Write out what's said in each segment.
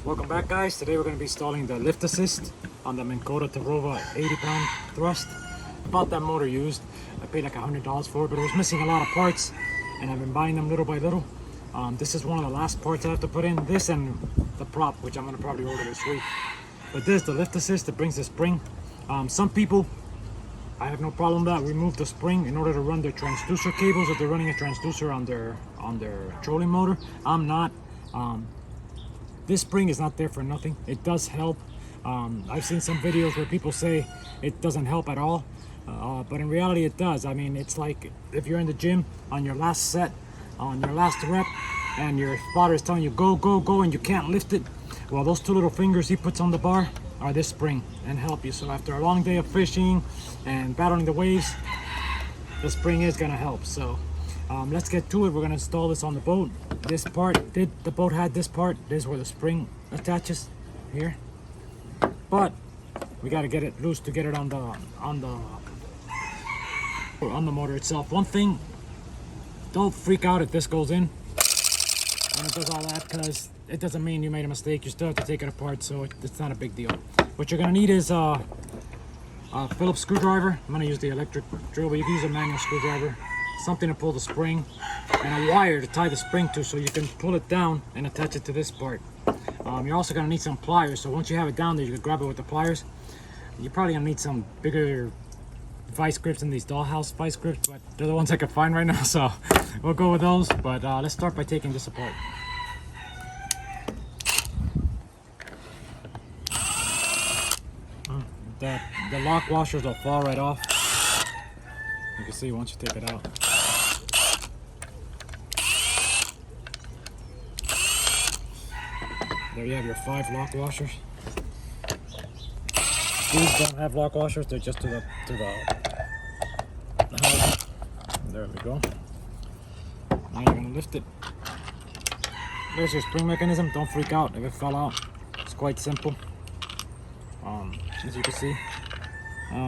Welcome back, guys. Today we're going to be installing the lift assist on the Minn Kota Terrova 80-pound thrust. Bought that motor used. I paid like $100 for it, but it was missing a lot of parts and I've been buying them little by little. This is one of the last parts I have to put in. This and the prop, which I'm going to probably order this week. But this, the lift assist, that brings the spring. Some people, I have no problem with that, remove the spring in order to run their transducer cables if they're running a transducer on their trolling motor. I'm not. This spring is not there for nothing. It does help. I've seen some videos where people say it doesn't help at all, but in reality it does. I mean, it's like if you're in the gym on your last set, on your last rep, and your spotter is telling you go, go, go, and you can't lift it. Well, those two little fingers he puts on the bar are this spring and help you. So after a long day of fishing and battling the waves, the spring is gonna help. So let's get to it. We're gonna install this on the boat. This part, the boat had this part. This is where the spring attaches here. But we gotta get it loose to get it on the motor itself. One thing, don't freak out if this goes in and it does all that, because it doesn't mean you made a mistake. You still have to take it apart, so it's not a big deal. What you're gonna need is a Phillips screwdriver. I'm gonna use the electric drill, but you can use a manual screwdriver. Something to pull the spring, and a wire to tie the spring to, so you can pull it down and attach it to this part. You're also gonna need some pliers, so once you have it down there, you can grab it with the pliers. You're probably gonna need some bigger vise grips than these dollhouse vise grips, but they're the ones I can find right now, so we'll go with those. But let's start by taking this apart. The lock washers will fall right off. You can see once you take it out. There you have your 5 lock washers. These don't have lock washers, they're just to the housing. There we go. Now you're gonna lift it. There's your spring mechanism. Don't freak out if it fell out. It's quite simple. As you can see,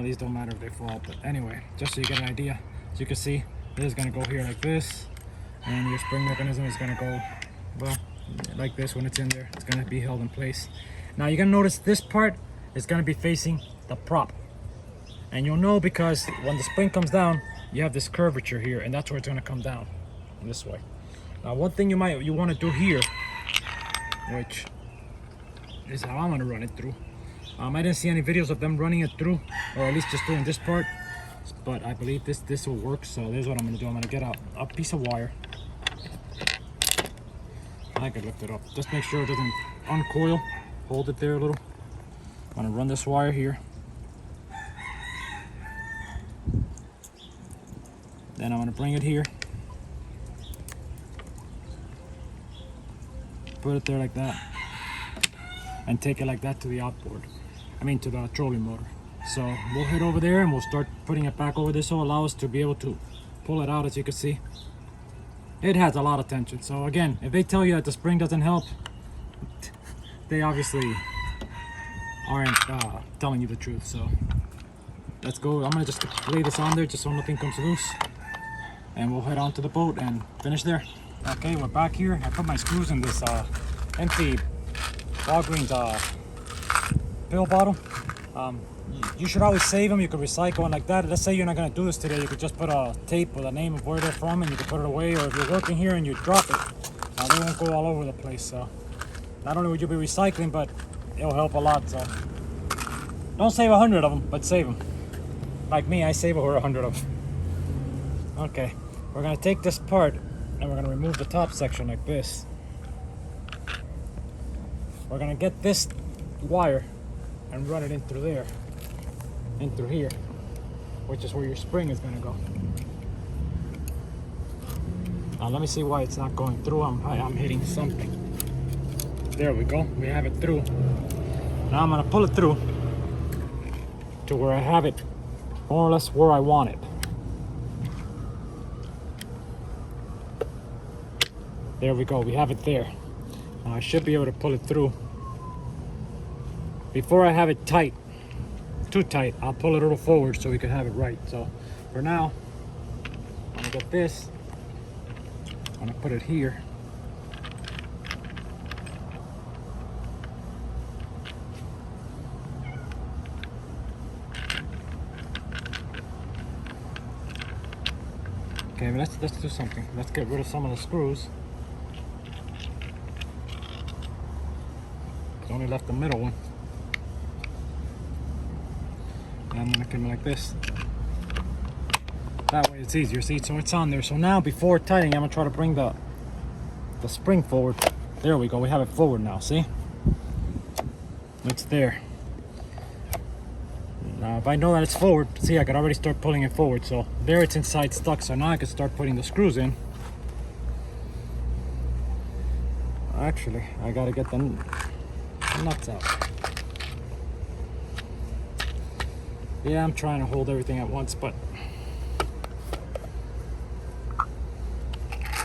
these don't matter if they fall, but anyway, just so you get an idea. As you can see, this is gonna go here like this, and your spring mechanism is gonna go, well, like this. When it's in there, it's gonna be held in place. Now you're gonna notice this part is gonna be facing the prop, and you'll know because when the spring comes down, you have this curvature here, and that's where it's gonna come down in this way. Now, one thing you want to do here, which is how I'm gonna run it through. I didn't see any videos of them running it through, or at least just doing this part, but I believe this will work. So there's what I'm gonna do. I'm gonna get a piece of wire. I could lift it up. Just make sure it doesn't uncoil. Hold it there a little. I'm gonna run this wire here. Then I'm gonna bring it here. Put it there like that. And take it like that to the outboard. To the trolling motor. So we'll head over there and we'll start putting it back over. This will allow us to be able to pull it out. As you can see, it has a lot of tension. So again, if they tell you that the spring doesn't help, they obviously aren't telling you the truth. So let's go. I'm gonna just lay this on there just so nothing comes loose, and we'll head on to the boat and finish there. Okay, we're back here. I put my screws in this empty Walgreens pill bottle. You should always save them. You can recycle them like that. Let's say you're not going to do this today. You could just put a tape with a name of where they're from, and you can put it away. Or if you're working here and you drop it, they won't go all over the place. So not only would you be recycling, but it'll help a lot. So don't save 100 of them, but save them. Like me, I save over 100 of them. Okay, we're going to take this part and we're going to remove the top section like this. We're going to get this wire and run it in through there, in through here, which is where your spring is gonna go. Now let me see why it's not going through. I'm hitting something. There we go. We have it through. Now I'm gonna pull it through to where I have it more or less where I want it. There we go. We have it there. Now I should be able to pull it through. Before I have it tight, too tight, I'll pull it a little forward so we can have it right. So for now, I'm gonna get this, I'm gonna put it here, Okay, let's do something. Let's get rid of some of the screws. It's only left the middle one. And I'm gonna come like this. That way it's easier, see? So it's on there. So now before tightening, I'm gonna try to bring the spring forward. There we go, we have it forward now, see? It's there. Now if I know that it's forward, see, I could already start pulling it forward. So there it's inside stuck, so now I can start putting the screws in. Actually, I gotta get the nuts out. Yeah, I'm trying to hold everything at once, but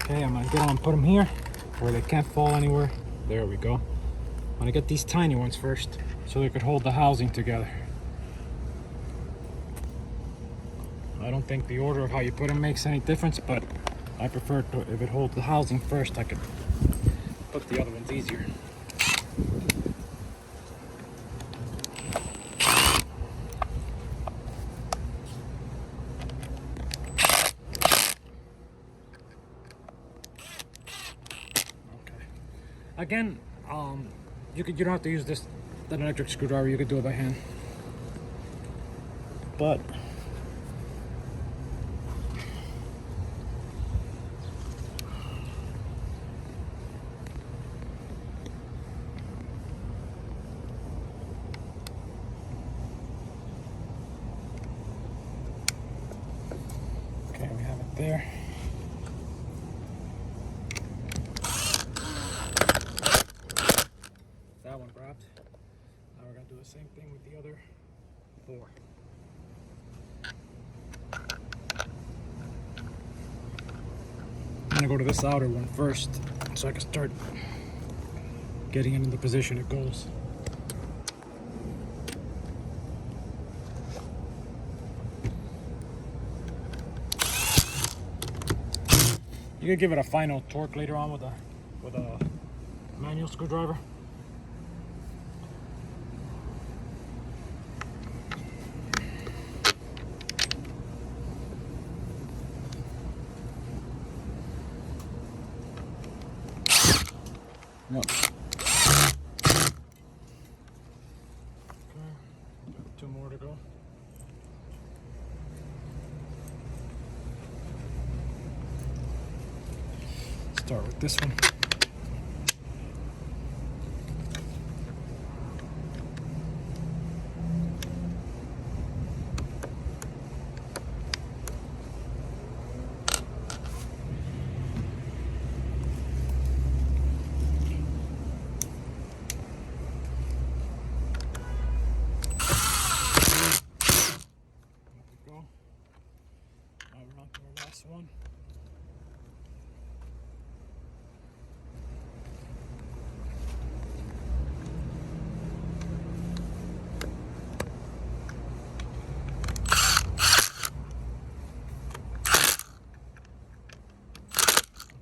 okay, I'm gonna get on, put them here where they can't fall anywhere. There we go. I'm gonna get these tiny ones first so they could hold the housing together. I don't think the order of how you put them makes any difference, but I prefer to, if it holds the housing first, I could put the other ones easier. Again, you don't have to use the electric screwdriver. You could do it by hand. But okay, we have it there. That one grabbed. Now we're gonna do the same thing with the other 4. I'm gonna go to this outer one first so I can start getting it in the position it goes. You can give it a final torque later on with a manual screwdriver. No. Okay, 2 more to go. Start with this one. One.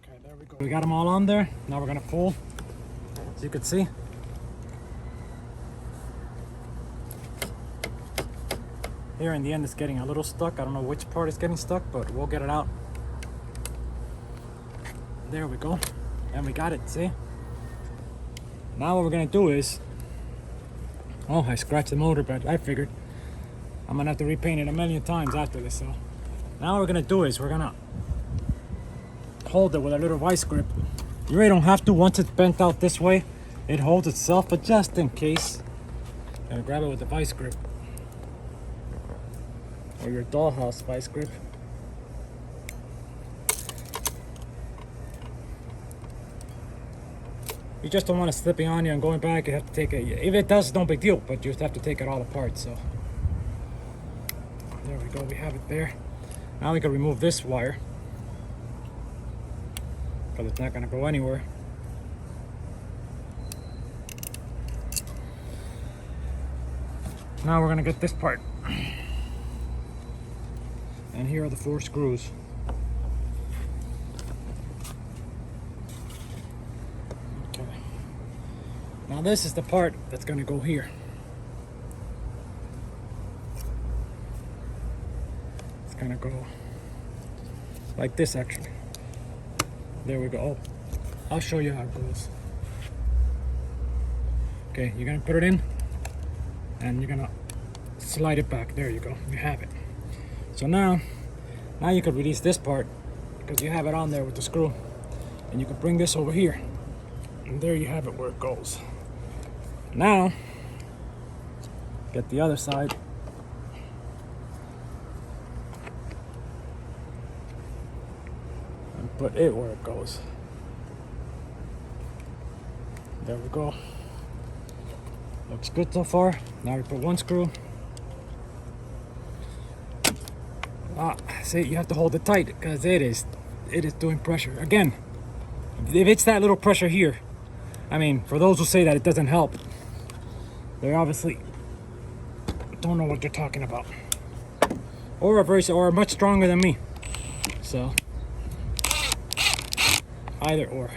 Okay, there we go. We got them all on there. Now we're gonna pull, as you can see. Here in the end it's getting a little stuck. I don't know which part is getting stuck, but we'll get it out. There we go. And we got it, see? Now what we're gonna do is, oh, I scratched the motor, but I figured I'm gonna have to repaint it a million times after this. So now what we're gonna do is we're gonna hold it with a little vice grip. You really don't have to. Once it's bent out this way, it holds itself, but just in case, gonna grab it with the vice grip. Or your dollhouse vice grip. You just don't want it slipping on you and going back. You have to take it. If it does, no big deal, but you just have to take it all apart. So there we go. We have it there. Now we can remove this wire because it's not going to go anywhere. Now we're going to get this part. And here are the 4 screws. Okay. Now this is the part that's going to go here. It's going to go like this actually. There we go. Oh, I'll show you how it goes. Okay, you're gonna put it in and you're gonna slide it back. There you go, you have it. So now you can release this part because you have it on there with the screw, and you can bring this over here, and there you have it where it goes. Now get the other side. And put it where it goes. There we go. Looks good so far. Now we put one screw. See, you have to hold it tight because it is doing pressure. Again, if it's that little pressure here, I mean, for those who say that it doesn't help, they obviously don't know what they're talking about, or are much stronger than me. So either or.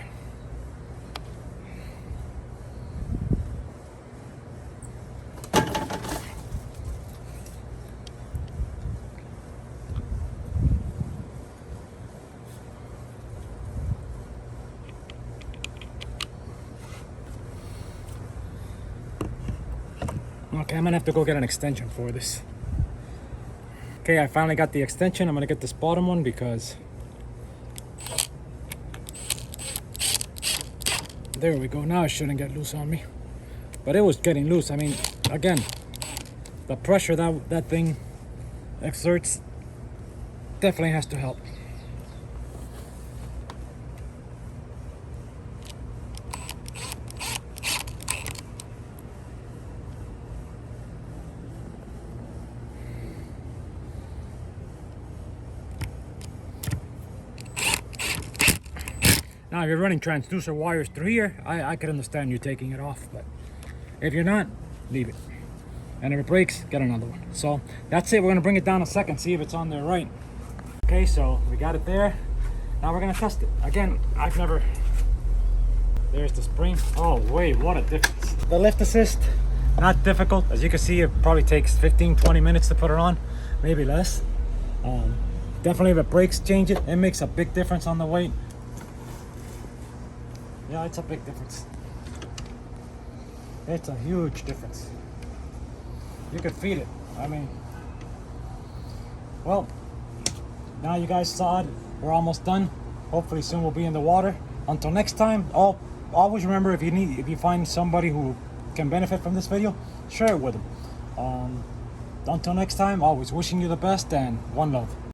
Okay, I'm gonna have to go get an extension for this. Okay, I finally got the extension. I'm gonna get this bottom one because there we go. Now it shouldn't get loose on me, but it was getting loose. I mean, again, the pressure that thing exerts definitely has to help. Now, if you're running transducer wires through here, I could understand you taking it off, but if you're not, leave it. And if it breaks, get another one. So that's it. We're gonna bring it down a second, see if it's on there right. Okay, so we got it there. Now we're gonna test it. Again, there's the spring. Oh wait, what a difference. The lift assist, not difficult. As you can see, it probably takes 15-20 minutes to put it on, maybe less. Definitely if it breaks, change it. It makes a big difference on the weight. Yeah, it's a big difference. It's a huge difference. You can feel it. I mean, well, now you guys saw it. We're almost done. Hopefully soon we'll be in the water. Until next time, always remember, if you find somebody who can benefit from this video, share it with them. Until next time, always wishing you the best and one love.